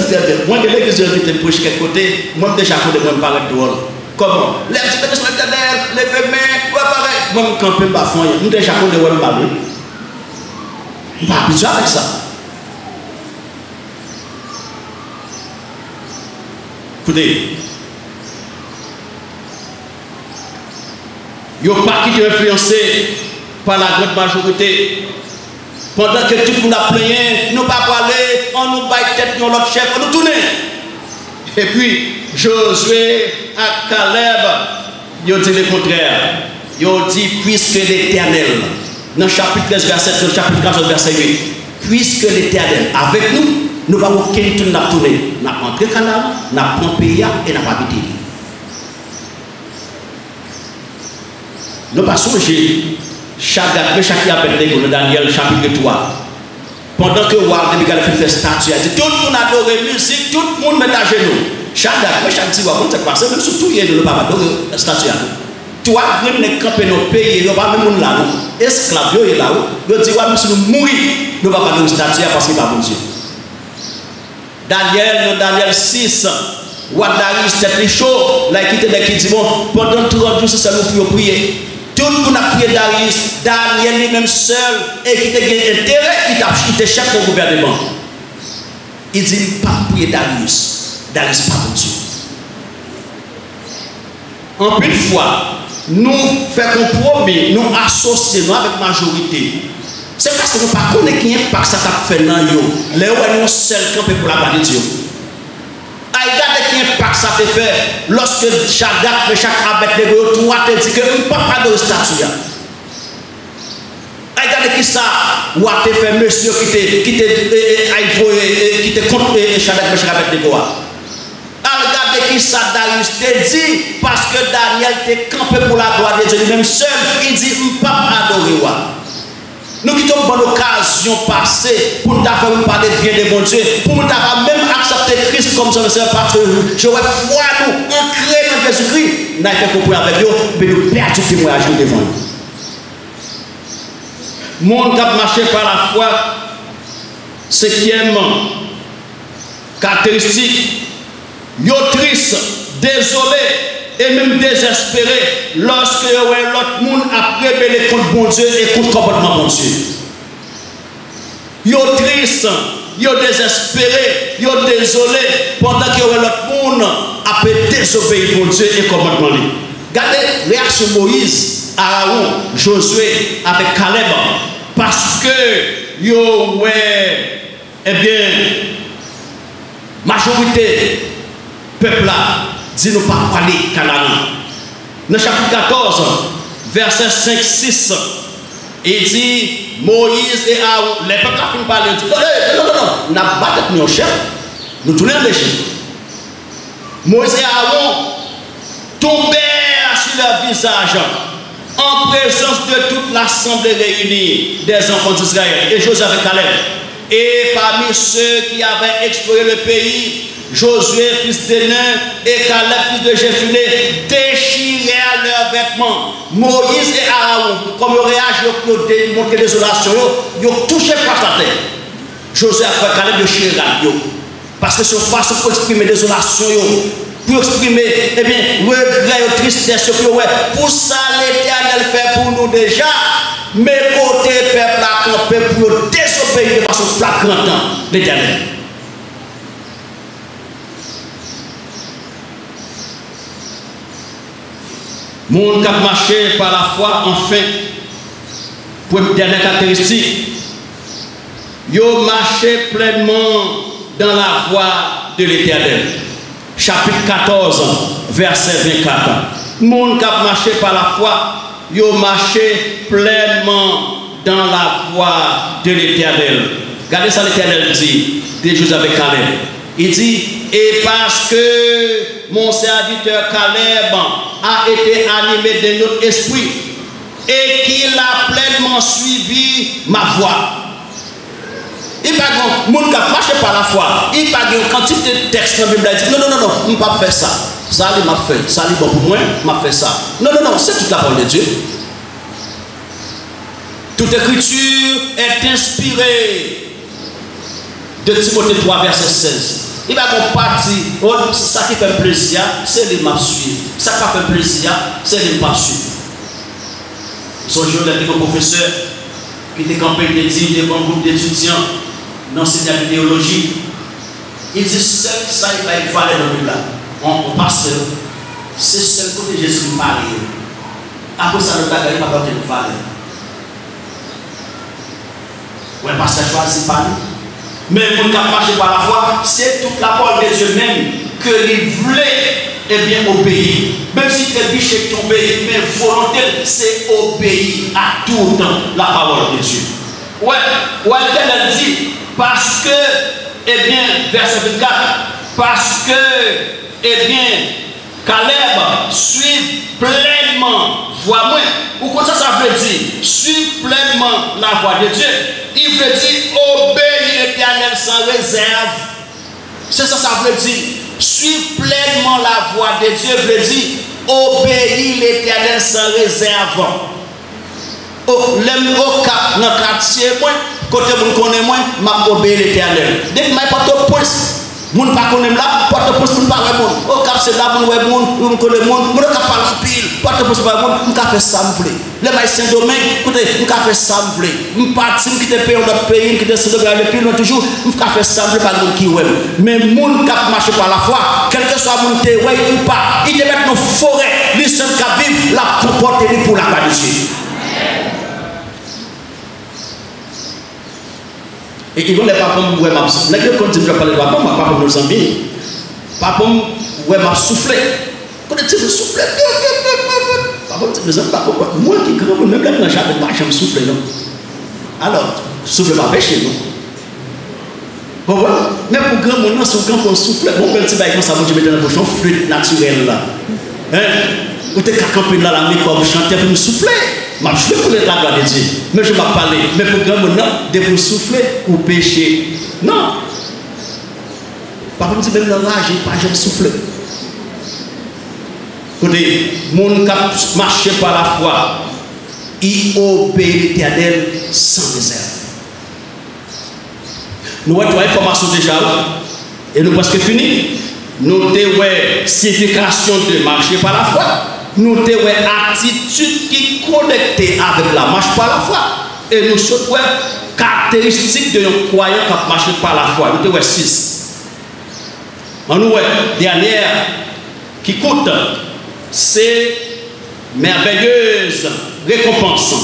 moi, je l'église de l'unité pour chaque côté, moi, déjà, je ne paraître drôle. Comment? Les expéditions de l'Éternel, les femmes, ouais, pareil. Moi, je ne peux pas faire. Nous, déjà, je ne peux pas faire. Je ne peux pas habitué avec ça. Écoutez. Ils n'ont pas quitté influencé par la grande majorité. Pendant que tout le monde a plaigné, nous ne pouvons pas aller, on nous bat tête, nous l'autre chef, on nous tourne. Et puis, Josué à Caleb, ils ont dit le contraire. Ils ont dit, puisque l'Éternel, dans le chapitre 13, verset 3, chapitre 14, verset 8, puisque l'Éternel avec nous, nous ne avons qu'une tourne à tourner. Nous avons entré Canaan, nous avons pays et nous avons habité. Nous passons Shadrach, Meshach et Abednego dans Daniel chapitre 3. Pendant que Ward fait statue, il dit tout le monde adore la musique, tout le monde met à genoux. Shadrach, Meshach dit, vous savez quoi, c'est même surtout il y a de pas adorer la statue. Toi, vous ne campez nos pays, nous ne pas même là, esclaves, vous là, vous dites, si nous mourons, nous ne pouvons pas adorer la statue parce qu'il n'est pas bon Dieu. Daniel 6, Wadari, c'était chaud, là, qui dit, bon, pendant 3 jours, c'est ça nous pouvons prier. Tout le monde a prié Darius, Daniel lui-même seul, et qui était intérêt, il était chef au gouvernement. Il dit, pas prier Darius pas pour Dieu. En plus de fois, nous faisons compromis, nous associons avec la majorité. C'est parce que nous ne connaissons pas qui impact ça fait dans nous. Les gens sont seuls campés pour la gloire de Dieu. Regardez qui impact ça te fait lorsque Shadrach, Meshach, Abednego, toi te dit que nous ne pouvons pas de statue. Regardez qui ça, ou a fait monsieur qui te contre Shadrach, Meshach, Abednego. Regardez Issa Darius te dit, parce que Daniel te campé pour la gloire de Dieu, lui-même seul, il dit, je ne peux pas adorer. Nous qui avons une bonne occasion passée pour nous faire parler bien de mon Dieu, pour nous même accepter Christ comme son Seigneur, parce que j'aurais foi nous, ancré dans Jésus-Christ, nous avons fait comprendre avec nous, mais nous perdons tout témoignage devant nous. Monde qui a marché par la foi, cinquième caractéristique, yo triste, désolé et même désespéré lorsque l'autre monde a rébellé contre bon Dieu et contre le comportement bon Dieu. Yo triste, yo désespéré, yo désolé pendant que l'autre monde a désobéi bon Dieu et comportement. Regardez la réaction de Moïse, Aaron, Josué avec Caleb, parce que yo eh bien majorité peuple là dit nous pas parler Canaan. Dans chapitre 14 verset 5-6 il dit Moïse et Aaron, les peuples qui parlent, dit non, n'a pas de nos chefs, nous tournons les chefs. Moïse et Aaron tombèrent sur leur visage en présence de toute l'assemblée réunie des enfants d'Israël et Josué avec Caleb. Et parmi ceux qui avaient exploré le pays, Josué, fils de Nun, et Caleb, fils de Jephuné, déchirèrent leurs vêtements. Moïse et Aaron, comme ils réagissent pour démontrer désolation, ils ont touché par la terre. Josué après Caleb, ils ont déchiré. Parce que c'est une façon pour exprimer désolation, pour exprimer, eh bien, regret, tristesse, pour ça l'Éternel fait pour nous déjà. Mais côté peuple a campé pour désobéir de façon flagrante l'Éternel. Mon cap marché par la foi, enfin, pour une dernière caractéristique, yo marché pleinement dans la voie de l'Éternel. Chapitre 14, verset 24. Mon cap marché par la foi, yo marché pleinement dans la voie de l'Éternel. Regardez ça, l'Éternel dit, des choses avec Caleb. Il dit, et parce que mon serviteur Caleb a été animé de notre esprit et qu'il a pleinement suivi ma voie. Il n'y a pas de monde qui a marché par la foi. Il n'y a pas de quantité de textes dans la Bible qui dit non, je ne peux pas faire ça. Ça, il m'a fait. Ça, il est bon pour moi, m'a fait ça. Non, c'est toute la parole de Dieu. Toute écriture est inspirée de Timothée 3, verset 16. Il va partir, ça qui fait plaisir, c'est les m'a suivre. Ça qui fait plaisir, c'est les m'a suivre. Son jour, il y a un professeur qui était campé devant un groupe d'étudiants d'enseignants de théologie. Il dit seul ça, il va être valé dans le Bible. On passe, c'est seul côté Jésus qui parle. Après ça, le bagage va pas être valé. Ouais, parce qu'il choisit pas nous. Mais pour marcher par la foi, c'est toute la parole de Dieu même que les voulait bien obéir. Même si tes biches sont tombés, mais volonté, c'est obéir à tout temps la parole de Dieu. Ouais, elle dit, parce que, verset 24, parce que, Caleb suit pleinement voie moi. Ou quoi ça veut dire? Suivre pleinement la voie de Dieu. Il veut dire obéir l'Éternel sans réserve. C'est ça veut dire. Suivre pleinement la voie de Dieu veut dire obéir l'Éternel sans réserve. L'aime au cap dans le quartier, côté mon connaît moi, m'a obéi l'Éternel. Dès que m'a pas de point. Moun pas connaît là, porte pouce moun pas moun. Au cap c'est là moun ouais moun connaît moun, moun ka parler pile, porte pouce pas moun, m'ka fait ça m'vle. Les maïs Saint-Domingue, écoutez, m'ka fait ça m'vle. M'parti qui te paye notre pays, qui te se regarder pile toujours, m'ka fait ça m'vle pas moun qui ouais. Mais moun ka marcher par la foi, quel que soit moun te ouais ou pas, il te met dans forêt, les seul ka vivre la comporter pour la gloire de Dieu. Et ils vont les papas ouais m'a soufflé. Les gens continuent à parler de papa, ma papa nos amis. Papa ouais m'a soufflé. Quand tu me souffles, papa mes amis papa moi qui grand même là dans jardin pas jamais souffler non. Alors, souffle pas péché non. Mais pour grand monde, c'est quand on souffle, bon, petit bail comme ça, vous mettez dans la bouche, on flûte naturelle là. Hein? Vous êtes campé là, la micro, vous chantez, vous me soufflez. Je fais pour la gloire de Dieu. Mais je vais parler. Mais pour grand monde, de vous souffler ou pécher. Non. Par contre, même dans l'âge, je n'ai pas soufflé. Écoutez, mon cap marché par la foi, il obéit l'Éternel sans réserve. Nous avons une information déjà et nous presque fini. Nous avons une signification de marcher par la foi. Nous avons une attitude qui est connectée avec la marche par la foi. Et nous avons une caractéristique de nos croyants qui marchent par la foi. Nous avons 6. Nous avons une dernière qui coûte, c'est merveilleuse récompense,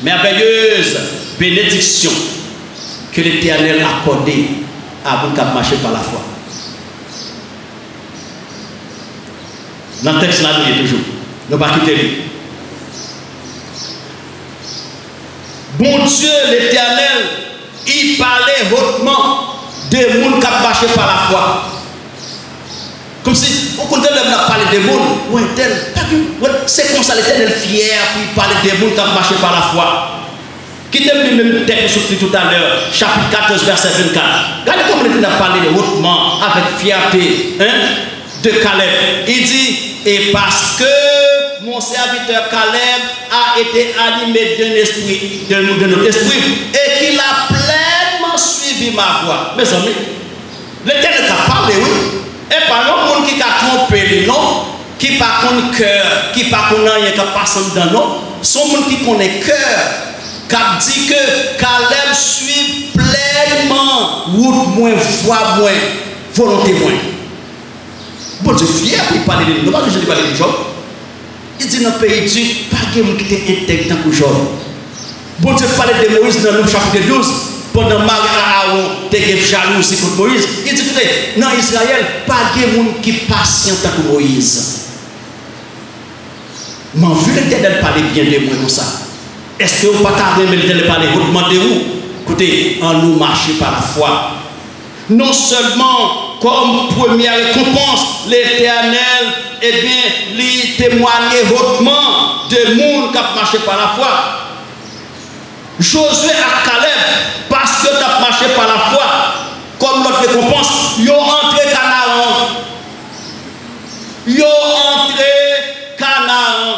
merveilleuse bénédiction que l'Éternel a accordé à vous qui marchez par la foi. Dans le texte là, nous y est toujours. Nous ne pas quitter. Bon Dieu, l'Éternel, il parlait hautement des gens qui marchaient par la foi. Comme si, au contraire, on a parlé des gens, c'est comme ça l'Éternel fier, puis il parlait des gens qui marchaient par la foi. Qui t'aime le même texte tout à l'heure, chapitre 14, verset 24. Regardez comment l'Éternel a parlé hautement, avec fierté, de Caleb. Il dit, et parce que mon serviteur Caleb a été animé d'un esprit, de notre esprit, et qu'il a pleinement suivi ma voix. Mes amis, l'Éternel a parlé, oui. Et par exemple, qui a trompé, non, qui n'a pas de cœur, qui n'a pas de rien qui passe dans nous, sont gens qui connaissent cœur. Qui dit que Caleb suit pleinement, route moins, foi moins, volonté moins. Bon Dieu fier pour parler de nous. Je ne parle de Job. Il dit dans le pays du pas de gens qui étaient intègres dans le Job. Bon Dieu parlait de Moïse dans le chapitre 12. Pendant Marie Aaron était jalousie contre Moïse. Il dit écoutez, dans Israël, pas de gens qui patient comme Moïse. Mais vu l'Éternel parler bien de moi comme ça. Est-ce que vous ne pouvez pas l'Éternel parler hautement de vous? Écoutez, en nous marcher par la foi. Non seulement comme première récompense, l'Éternel, eh bien, lui témoignait hautement de monde qui a marché par la foi. Josué à Caleb, parce que tu as marché par la foi, comme notre récompense, ils ont entré Canaan. Ils ont entré Canaan.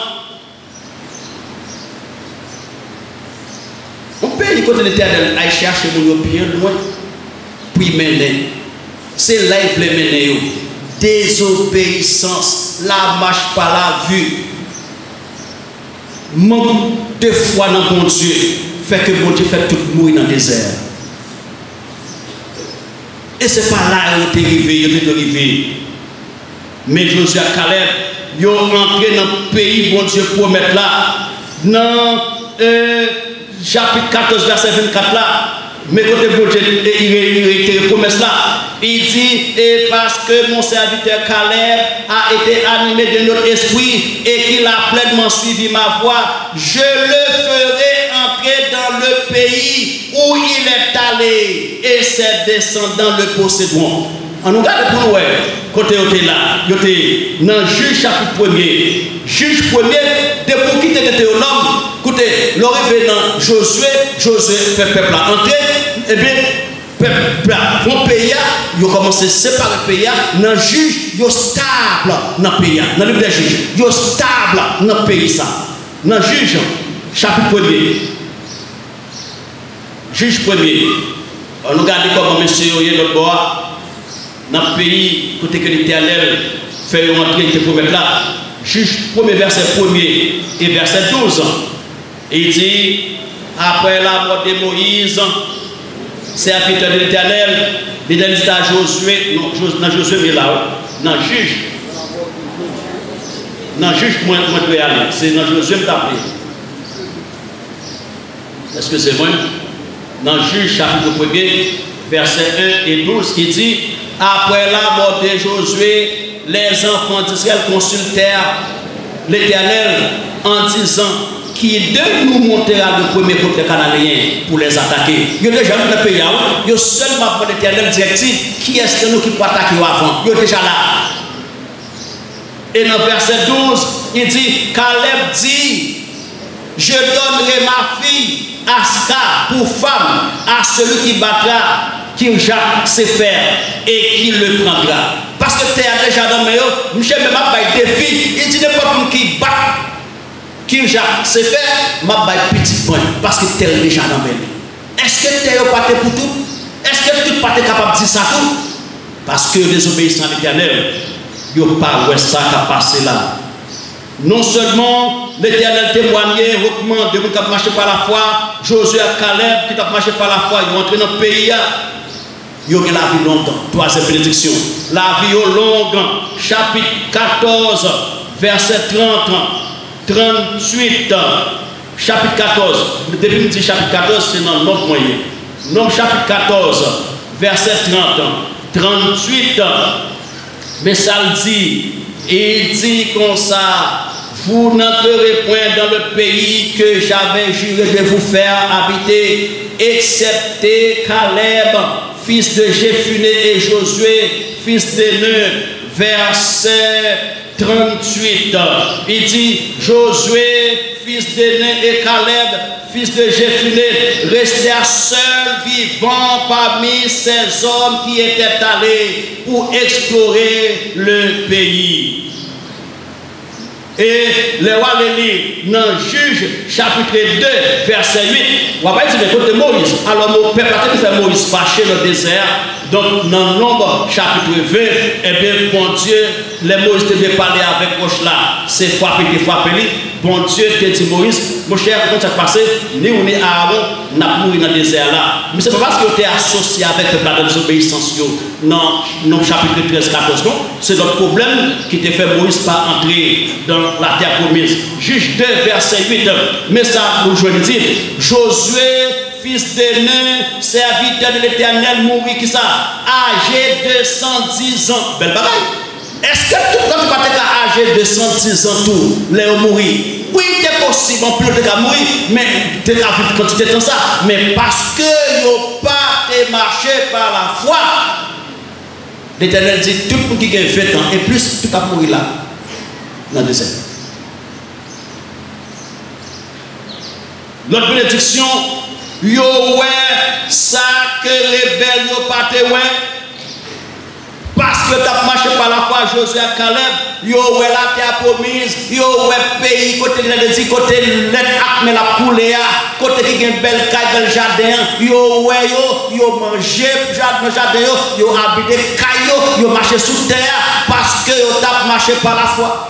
On peut y côté l'Éternel, aille chercher mon bien loin. Puis mener. C'est là qu'il veut mener. Désobéissance, la marche par la vue. Manque de foi dans mon Dieu fait que mon Dieu fait tout mourir dans le désert. Et c'est pas là où tu es arrivé, Mais Josué et Caleb, ils ont entré dans le pays, bon Dieu promet là. Dans chapitre 14, verset 24 là. Mais quand il promesse là, il dit, et parce que mon serviteur Caleb a été animé de notre esprit et qu'il a pleinement suivi ma voix, je le ferai entrer dans le pays où il est allé et ses descendants le posséderont. On nous regarde pour nous, côté là, côté dans Juge chapitre 1er. Juge 1er, depuis qu'il était Théonome, écoutez, l'arrivée dans Josué fait peuple à entrer, et bien, peuple là, mon pays, il a commencé à séparer le pays, dans le juge, il est stable dans le pays, dans le livre des juges, il est stable dans le pays, ça. Dans le juge, chapitre 1er. Juge 1er. On nous regarde comment monsieur est notre bord. Dans le pays, côté que l'Éternel fait rentrer, il te promet là. Juge 1er verset 1er et verset 12. Il dit, après la mort de Moïse, serviteur de l'Éternel, l'Éternel dit à Josué, non, Josué, mais là, dans juge. Dans juge, moi, je dois aller. C'est dans Josué qui t'a appelé. Est-ce que c'est moi? Dans juge, chapitre 1er, verset 1 et 12, qui dit, après la mort de Josué, les enfants d'Israël consultèrent l'Éternel en disant, qui est de nous monter à le premier côté canadien pour les attaquer. Il y a déjà dans le pays, il y a seulement pour l'éternel directive qui est-ce que nous qui peut attaquer avant. Il y a déjà là. Et dans le verset 12, il dit, Caleb dit, je donnerai ma fille Aska pour femme à celui qui battra Kirjat Sefer et qui le prendra. Parce que tu es déjà dans le meilleur, Michel me m'a fait des filles, il dit n'importe qui bat Kirjat Sefer, m'a fait petit point parce que tu es déjà dans le meilleur. Est-ce que tu es pas pour tout? Est-ce que tu n'es pas capable de dire ça tout? Parce que les obéissants à l'Éternel, il n'y a pas où ça qui a passé là. Non seulement l'Éternel témoignait, recommande de vous qui marché par la foi, Josué et Caleb qui ont marché par la foi, ils ont entré dans le pays. Ils ont la vie longue. Troisième bénédiction. La vie longue. Chapitre 14, verset 30, 38. Chapitre 14. Depuis que je dis chapitre 14, c'est dans notre moyen. Non, chapitre 14, verset 30, 38. Mais ça le dit. Il dit comme ça. Vous n'entrerez point dans le pays que j'avais juré de vous faire habiter, excepté Caleb, fils de Jephuné, et Josué, fils de Nun. Verset 38. Il dit, Josué, fils de Nun, et Caleb, fils de Jephuné, restèrent seuls vivants parmi ces hommes qui étaient allés pour explorer le pays. Et le roi le lit dans Juge chapitre 2 verset 8. On va dire de Moïse. Alors mon peuple a fait Moïse fâché dans le désert. Donc dans Nombre chapitre 20, eh bien bon Dieu, les Moïse devaient parler avec Roche là. C'est frappé. Bon Dieu te dit Moïse, mon cher, quand ça passe, ni on est à Aaron, on a mouru dans le désert là. Mais c'est pas parce que tu es associé avec le peuple de désobéissance. Non, chapitre 13, 14, non. C'est notre problème qui te fait Moïse pas entrer dans la terre promise. Juge 2, verset 8. Mais ça, nous je dire, Josué, fils de Nun, serviteur de l'Éternel, mourit qui ça, âgé de 110 ans. Belle bagaille. Est-ce que tout le monde peut être âgé de 110 ans tout, les mourir? Oui, c'est possible, on peut mourir, mais tu as vu quand tu étais dans ça. Mais parce que ils pas marché par la foi, l'Éternel dit tout le monde qui a 20 ans et plus, tout a mourir là, dans le désert. Notre bénédiction, yo ouais, ça que les rebelles yo pas te ouais. Parce que tu as marché par la foi, Josué et Caleb, yo ouais la terre promise, yo ouais pays, côté de dit côté l'aide mais la poulet, côté qui a une belle caille, bel jardin, yo ouais yo mangé jardin, yo habité caille, yo marché sous terre, parce que yo t'a marché par la foi.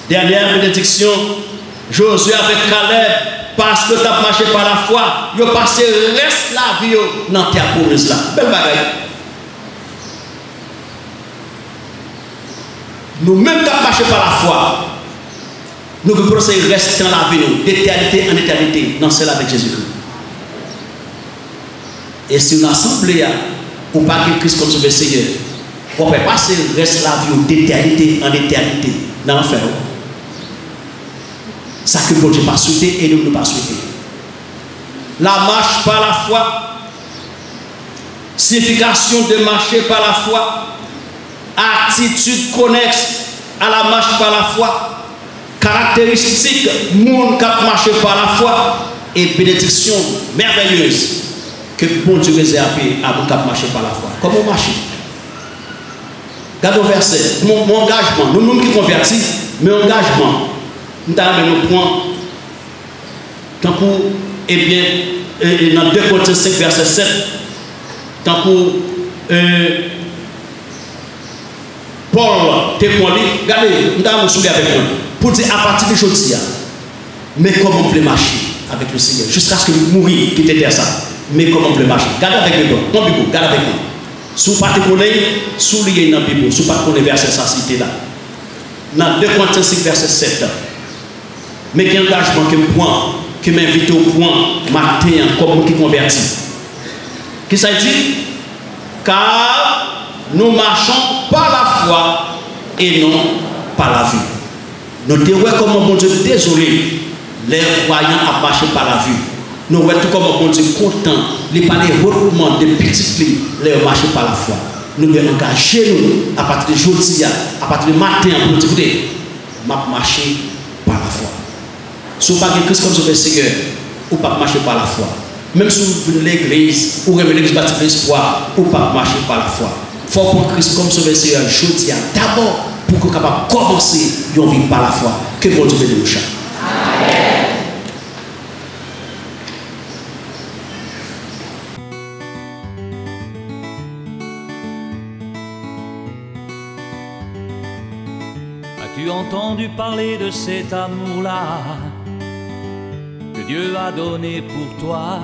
Dernière bénédiction, Josué avec Caleb, parce que tu as marché par la foi, tu as passé le reste de la vie dans ta terre promise là. Belle bagaille. Nous-mêmes qui avons marché par la foi, nous pouvons rester dans la vie d'éternité en éternité, dans celle avec Jésus-Christ. Et si une assemblée ou pas que Christ comme Sauveur Seigneur, on peut passer le reste de la vie d'éternité en éternité dans l'enfer. Ça que bon Dieu pas souhaité et nous ne pas souhaité. La marche par la foi, signification de marcher par la foi, attitude connexe à la marche par la foi, caractéristique monde qui a marché par la foi et bénédiction merveilleuse que bon Dieu réserve à vous qui a marché par la foi. Comment marcher? Regardez au verset, mon engagement, nous qui convertis, mais engagement. Nous avons un point, tant pour, eh bien, dans 2 Corinthiens 5, verset 7, tant pour Paul témoigner, regardez, nous avons soulevé avec moi, pour dire à partir de aujourd'hui, mais comment on peut marcher avec le Seigneur, jusqu'à ce que nous mourions, qui était ça, mais comment on peut marcher. Regardez avec moi, mon Bible, regardez avec moi. Si vous ne connaissez pas, si vous lisez dans la Bible, si vous ne connaissez pas verset, ça cité là. Dans 2 Corinthiens 5, verset 7, mais quel engagement que point, qui m'invite au point matin comme qui convertit. Qui ça dit? Car nous marchons par la foi et non par la vue. Nous devons comment bon Dieu désolé, les croyants à marcher par la vue. Nous voyons tout comme bon Dieu content, les parler hautement des petits plis, les marcher par la foi. Nous devons engager nous à partir de aujourd'hui, à partir de matin, pour nous dire, marcher par la foi. Si vous n'avez pas Christ comme sauveur Seigneur, ou pas marcher par la foi. Même si vous venez à l'église, ou revenez à l'église bâtie l'espoir, ou pas marcher par la foi. Il faut prendre Christ comme sauveur Seigneur aujourd'hui, d'abord pour qu'on soit capable de commencer à vivre par la foi. Que bon Dieu bénisse nous. As-tu entendu parler de cet amour-là que Dieu a donné pour toi?